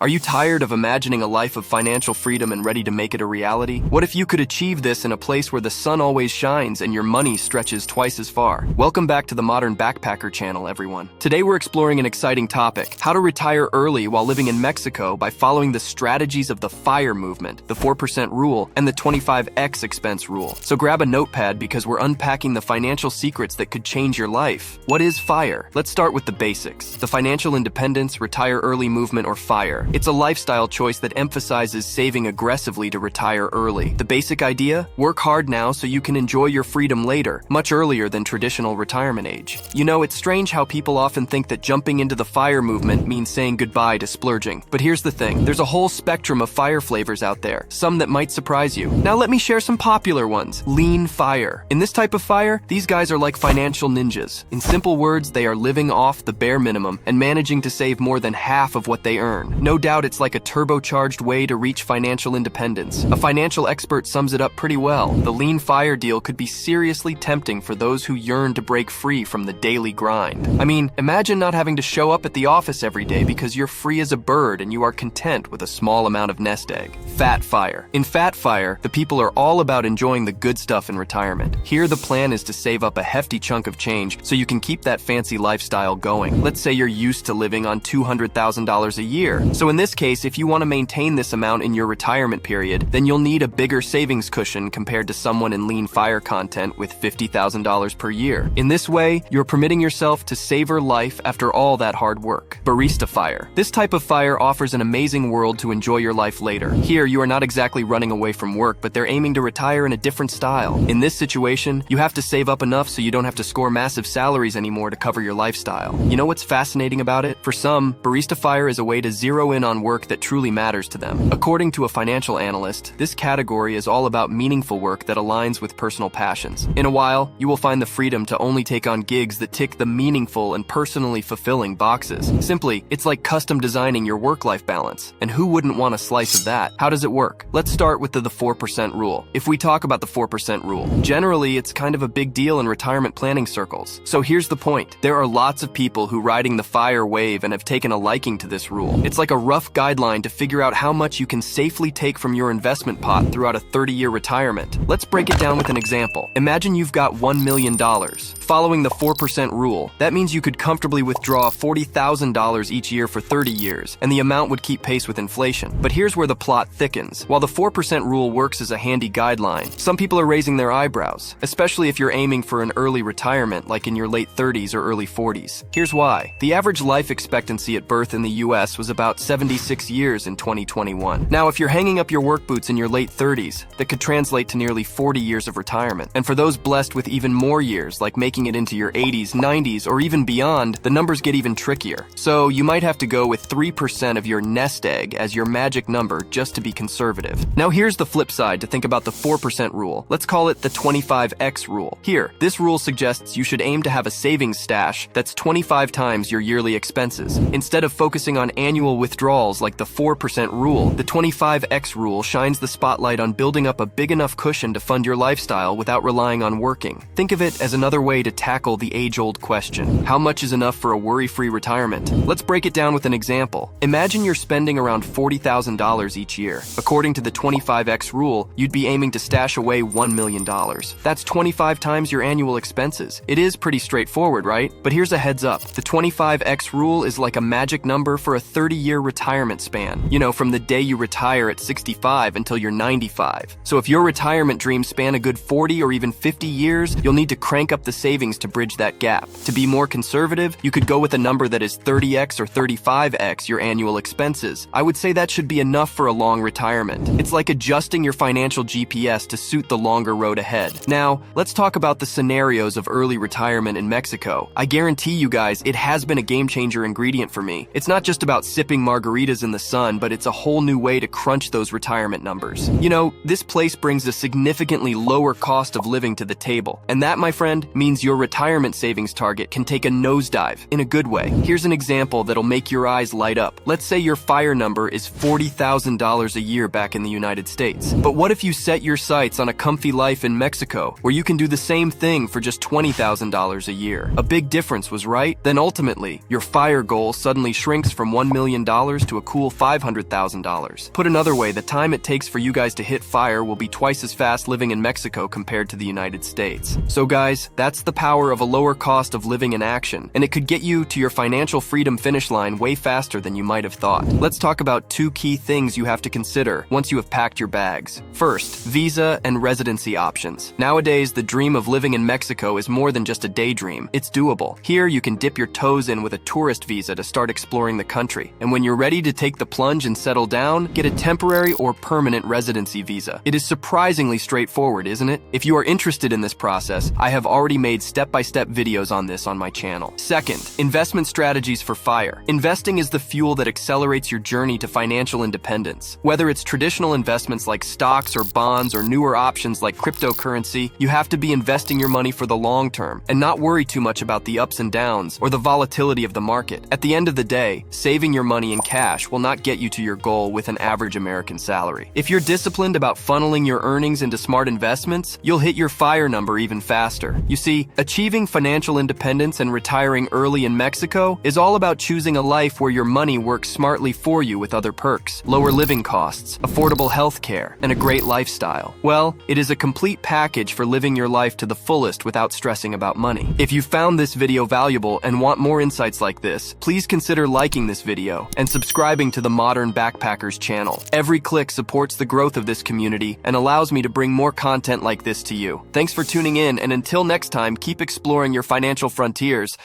Are you tired of imagining a life of financial freedom and ready to make it a reality? What if you could achieve this in a place where the sun always shines and your money stretches twice as far? Welcome back to the Modern Backpacker channel, everyone. Today we're exploring an exciting topic: how to retire early while living in Mexico by following the strategies of the FIRE movement, the 4% rule, and the 25x expense rule. So grab a notepad because we're unpacking the financial secrets that could change your life. What is FIRE? Let's start with the basics. The Financial Independence, Retire Early movement, or FIRE. It's a lifestyle choice that emphasizes saving aggressively to retire early. The basic idea? Work hard now so you can enjoy your freedom later, much earlier than traditional retirement age. You know, it's strange how people often think that jumping into the FIRE movement means saying goodbye to splurging. But here's the thing, there's a whole spectrum of FIRE flavors out there, some that might surprise you. Now let me share some popular ones. Lean FIRE. In this type of FIRE, these guys are like financial ninjas. In simple words, they are living off the bare minimum and managing to save more than half of what they earn. No doubt it's like a turbocharged way to reach financial independence. A financial expert sums it up pretty well. The lean FIRE deal could be seriously tempting for those who yearn to break free from the daily grind. I mean, imagine not having to show up at the office every day because you're free as a bird and you are content with a small amount of nest egg. Fat FIRE. In Fat FIRE, the people are all about enjoying the good stuff in retirement. Here the plan is to save up a hefty chunk of change so you can keep that fancy lifestyle going. Let's say you're used to living on $200,000 a year. So in this case, if you want to maintain this amount in your retirement period, then you'll need a bigger savings cushion compared to someone in lean FIRE content with $50,000 per year. In this way, you're permitting yourself to savor life after all that hard work. Barista FIRE. This type of FIRE offers an amazing world to enjoy your life later. Here, you are not exactly running away from work, but they're aiming to retire in a different style. In this situation, you have to save up enough so you don't have to score massive salaries anymore to cover your lifestyle. You know what's fascinating about it? For some, Barista FIRE is a way to zero in on work that truly matters to them. According to a financial analyst, this category is all about meaningful work that aligns with personal passions. In a while, you will find the freedom to only take on gigs that tick the meaningful and personally fulfilling boxes. Simply, it's like custom designing your work-life balance. And who wouldn't want a slice of that? How does it work? Let's start with the 4% rule. If we talk about the 4% rule, generally it's kind of a big deal in retirement planning circles. So here's the point. There are lots of people who riding the FIRE wave and have taken a liking to this rule. It's like a rough guideline to figure out how much you can safely take from your investment pot throughout a 30-year retirement. Let's break it down with an example. Imagine you've got $1 million. Following the 4% rule, that means you could comfortably withdraw $40,000 each year for 30 years, and the amount would keep pace with inflation. But here's where the plot thickens. While the 4% rule works as a handy guideline, some people are raising their eyebrows, especially if you're aiming for an early retirement like in your late 30s or early 40s. Here's why. The average life expectancy at birth in the US was about 76 years in 2021. Now, if you're hanging up your work boots in your late 30s, that could translate to nearly 40 years of retirement. And for those blessed with even more years, like making it into your 80s, 90s, or even beyond, the numbers get even trickier. So you might have to go with 3% of your nest egg as your magic number just to be conservative. Now here's the flip side to think about the 4% rule. Let's call it the 25x rule. Here, this rule suggests you should aim to have a savings stash that's 25 times your yearly expenses. Instead of focusing on annual withdrawals like the 4% rule, the 25x rule shines the spotlight on building up a big enough cushion to fund your lifestyle without relying on working. Think of it as another way to tackle the age-old question: how much is enough for a worry-free retirement? Let's break it down with an example. Imagine you're spending around $40,000 each year. According to the 25x rule, you'd be aiming to stash away $1 million. That's 25 times your annual expenses. It is pretty straightforward, right? But here's a heads up. The 25x rule is like a magic number for a 30-year retirement span. You know, from the day you retire at 65 until you're 95. So if your retirement dreams span a good 40 or even 50 years, you'll need to crank up the savings to bridge that gap. To be more conservative, you could go with a number that is 30x or 35x your annual expenses. I would say that should be enough for a long retirement. It's like adjusting your financial GPS to suit the longer road ahead. Now, let's talk about the scenarios of early retirement in Mexico. I guarantee you guys, it has been a game-changer ingredient for me. It's not just about sipping margaritas in the sun, but it's a whole new way to crunch those retirement numbers. You know, this place brings a significantly lower cost of living to the table. And that, my friend, means your retirement savings target can take a nosedive in a good way. Here's an example that'll make your eyes light up. Let's say your FIRE number is $40,000 a year back in the United States. But what if you set your sights on a comfy life in Mexico, where you can do the same thing for just $20,000 a year? A big difference was right? Then ultimately, your FIRE goal suddenly shrinks from $1 million $100,000 to a cool $500,000. Put another way, the time it takes for you guys to hit FIRE will be twice as fast living in Mexico compared to the United States. So guys, that's the power of a lower cost of living in action, and it could get you to your financial freedom finish line way faster than you might have thought. Let's talk about two key things you have to consider once you have packed your bags. First, visa and residency options. Nowadays, the dream of living in Mexico is more than just a daydream. It's doable. Here, you can dip your toes in with a tourist visa to start exploring the country. And when you're ready to take the plunge and settle down, get a temporary or permanent residency visa. It is surprisingly straightforward, isn't it? If you are interested in this process, I have already made step-by-step videos on this on my channel. Second, investment strategies for FIRE. Investing is the fuel that accelerates your journey to financial independence. Whether it's traditional investments like stocks or bonds or newer options like cryptocurrency, you have to be investing your money for the long term and not worry too much about the ups and downs or the volatility of the market. At the end of the day, saving your money in cash will not get you to your goal with an average American salary. If you're disciplined about funneling your earnings into smart investments, you'll hit your FIRE number even faster. You see, achieving financial independence and retiring early in Mexico is all about choosing a life where your money works smartly for you with other perks, lower living costs, affordable health care, and a great lifestyle. Well, it is a complete package for living your life to the fullest without stressing about money. If you found this video valuable and want more insights like this, please consider liking this video and subscribing to the Modern Backpackers channel. Every click supports the growth of this community and allows me to bring more content like this to you. Thanks for tuning in, and until next time, keep exploring your financial frontiers.